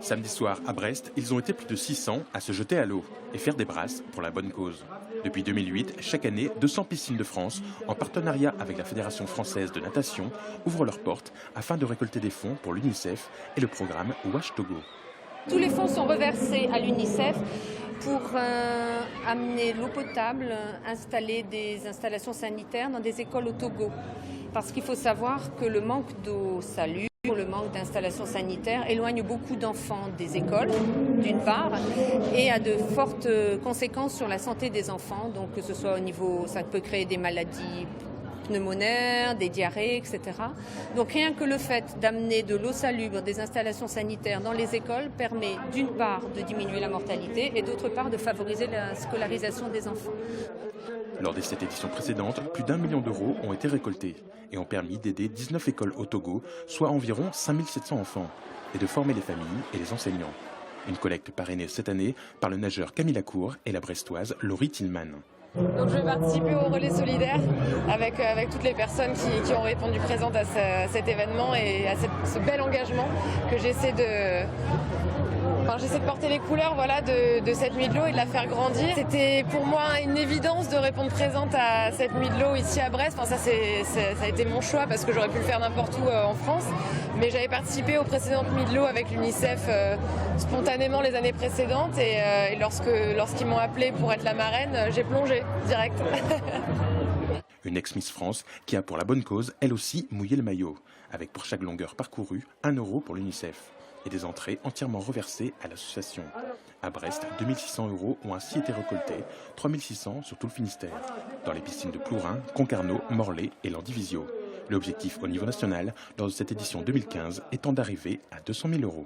Samedi soir, à Brest, ils ont été plus de 600 à se jeter à l'eau et faire des brasses pour la bonne cause. Depuis 2008, chaque année, 200 piscines de France, en partenariat avec la Fédération française de natation, ouvrent leurs portes afin de récolter des fonds pour l'UNICEF et le programme Wash Togo. Tous les fonds sont reversés à l'UNICEF pour amener l'eau potable, installer des installations sanitaires dans des écoles au Togo. Parce qu'il faut savoir que le manque d'eau salubre, le manque d'installations sanitaires éloigne beaucoup d'enfants des écoles, d'une part, et a de fortes conséquences sur la santé des enfants. Donc que ce soit au niveau, ça peut créer des maladies pneumoniaires, des diarrhées, etc. Donc rien que le fait d'amener de l'eau salubre, des installations sanitaires dans les écoles permet d'une part de diminuer la mortalité et d'autre part de favoriser la scolarisation des enfants. Lors de cette édition précédente, plus d'1 million d'euros ont été récoltés et ont permis d'aider 19 écoles au Togo, soit environ 5700 enfants, et de former les familles et les enseignants. Une collecte parrainée cette année par le nageur Camille Lacour et la brestoise Laurie Tillman. Donc je vais participer au relais solidaire avec toutes les personnes qui ont répondu présentes à cet événement et à ce bel engagement que j'essaie de porter les couleurs de cette nuit de l'eau et de la faire grandir. C'était pour moi une évidence de répondre présente à cette nuit de l'eau ici à Brest. Enfin, ça a été mon choix parce que j'aurais pu le faire n'importe où en France. Mais j'avais participé aux précédentes nuits de l'eau avec l'UNICEF spontanément les années précédentes et lorsqu'ils m'ont appelée pour être la marraine, j'ai plongé direct. Une ex-Miss France qui a pour la bonne cause, elle aussi, mouillé le maillot, avec pour chaque longueur parcourue 1 euro pour l'UNICEF et des entrées entièrement reversées à l'association. À Brest, 2600 euros ont ainsi été récoltés, 3600 sur tout le Finistère, dans les piscines de Plourin, Concarneau, Morlaix et Landivisio. L'objectif au niveau national, lors de cette édition 2015, étant d'arriver à 200 000 euros.